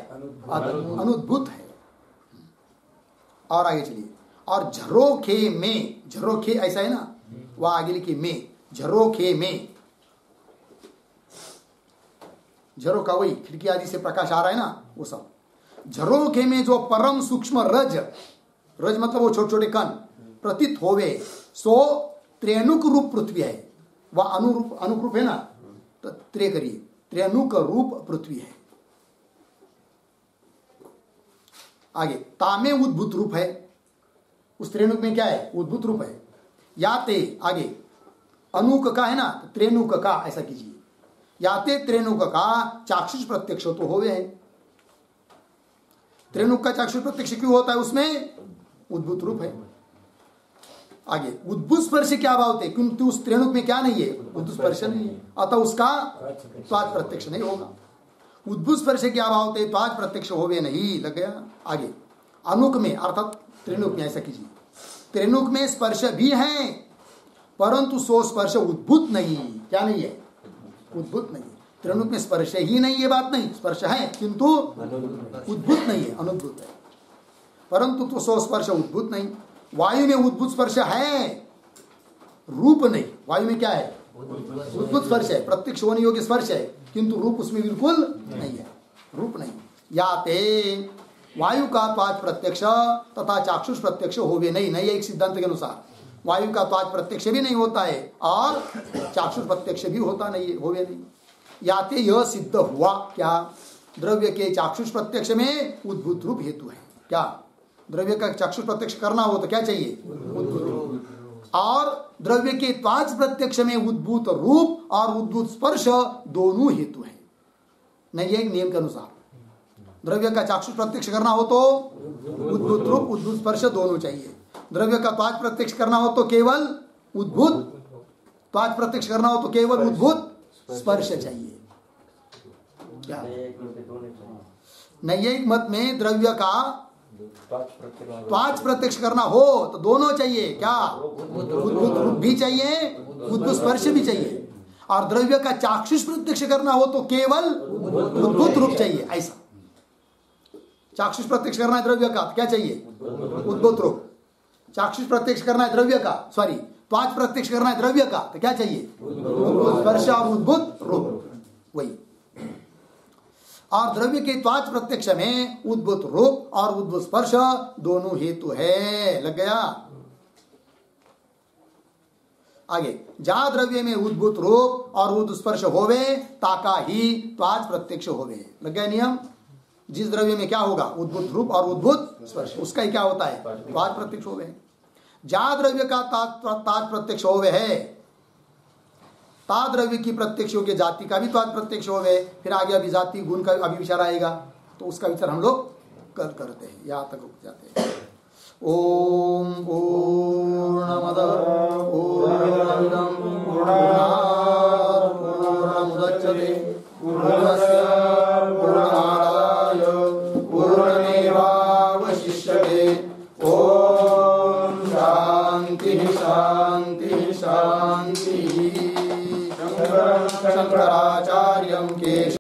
अनुद्भूत है। और आगे चलिए, और झरोखे में, झरोखे ऐसा है ना, वह आगे लिखिए में, झरोखे में, झरोखा वही खिड़की आदि से प्रकाश आ रहा है ना, वो सब। झरोखे में जो परम सूक्ष्म रज, रज मतलब वो छोटे छोटे कण प्रतीत होवे, सो त्रेणुक रूप पृथ्वी है। वह अनुरूप है ना, तो त्रे करिए, त्रेणुक रूप पृथ्वी है। आगे, तामे उद्भूत रूप है। उस त्रेणुक में क्या है? उद्भूत रूप है। याते, आगे अनुक का है ना, त्रेणुक का ऐसा कीजिए। याते त्रेणुक का चाक्षुष प्रत्यक्ष तो होवे है। त्रेणुक का चाक्षुष प्रत्यक्ष क्यों होता है? उसमें उद्भूत रूप है। आगे, उद्भूत स्पर्श क्या भाव थे? क्योंकि उस त्रेणुक में क्या नहीं है? उद्भूत स्पर्श नहीं है, अतः उसका त्वाच प्रत्यक्ष नहीं होगा। उद्भूत स्पर्श क्या भाव थे? त्वाच प्रत्यक्ष होवे नहीं। लग गया। आगे, अनुक में अर्थात त्रेणुक में ऐसा कीजिए, त्रेणुक में स्पर्श भी है परंतु सो स्पर्श उद्भूत नहीं। क्या नहीं है? उद्भूत नहीं। त्रिणुक में स्पर्श ही नहीं, ये बात नहीं, स्पर्श है किंतु उद्भूत नहीं है, अनुद्भूत है। परंतु तो सो स्पर्श उद्भूत नहीं। वायु में उद्भूत स्पर्श है, रूप नहीं। वायु में क्या है? उद्भूत स्पर्श है, प्रत्यक्ष होने योग्य स्पर्श है, किंतु रूप उसमें बिल्कुल नहीं है, रूप नहीं। याते वायु का त्वाच प्रत्यक्ष तथा चाक्षुष प्रत्यक्ष होवे नहीं, नहीं एक सिद्धांत के अनुसार वायु का त्वाच प्रत्यक्ष भी नहीं होता है और चाक्षुष प्रत्यक्ष भी होता नहीं है, होवे नहीं। याते यह सिद्ध हुआ क्या? द्रव्य के चाक्षुष प्रत्यक्ष में उद्भूत रूप हेतु है। क्या द्रव्य का चाक्षुष प्रत्यक्ष करना हो तो क्या चाहिए? उद्भूत रूप। और द्रव्य के त्वाच प्रत्यक्ष में उद्भूत रूप और उद्भूत स्पर्श दोनों हेतु है। नहीं एक नियम के अनुसार द्रव्य का चाक्षुष प्रत्यक्ष करना हो तो उद्भूत रूप उद्भूत स्पर्श दोनों चाहिए। द्रव्य का त्वाच प्रत्यक्ष करना हो तो केवल उद्भूत, त्वाच प्रत्यक्ष करना हो तो केवल उद्भूत स्पर्श चाहिए। क्या नैयायिक मत में द्रव्य का त्वाच प्रत्यक्ष करना हो तो दोनों चाहिए। क्या उद्भूत रूप भी चाहिए, उद्भूत स्पर्श भी चाहिए। और द्रव्य का चाक्षुष प्रत्यक्ष करना हो तो केवल उद्भूत रूप चाहिए। ऐसा चाक्षुष प्रत्यक्ष करना है द्रव्य का तो क्या चाहिए? उद्भूत रूप। चाक्षुष प्रत्यक्ष करना है द्रव्य का, सॉरी त्वाच प्रत्यक्ष करना है द्रव्य का तो क्या चाहिए? उद्भूत स्पर्श और उद्भूत रूप। वही। और द्रव्य के त्वाच प्रत्यक्ष में उद्भूत रूप और उद्भूत स्पर्श दोनों हेतु है। लग गया? आगे, जहां द्रव्य में उद्भूत रूप और उद्भूत स्पर्श होवे ताका ही त्वाच प्रत्यक्ष होवे। लग गया नियम? जिस द्रव्य में क्या होगा? उद्भूत रूप और उद्भूत स्पर्श, उसका ही क्या होता है? त्वाच प्रत्यक्ष होवे। जहां द्रव्य का ताच प्रत्यक्ष होवे है ता द्रव्य की प्रत्यक्ष योग्य जाति का भी त्वाच प्रत्यक्ष होवे। फिर आगे अभी जाति गुण का अभी विचार आएगा, तो उसका विचार हम लोग कल करते हैं। यहाँ तक रुक जाते हैं। ओम पूर्णमदः पूर्णमिदं पूर्णात् पूर्णमुदच्यते पूर्णस्य पूर्णमादाय पूर्णमेवावशिष्यते। ओम शांति शांति शांति। शंकराचार्यं केशवम्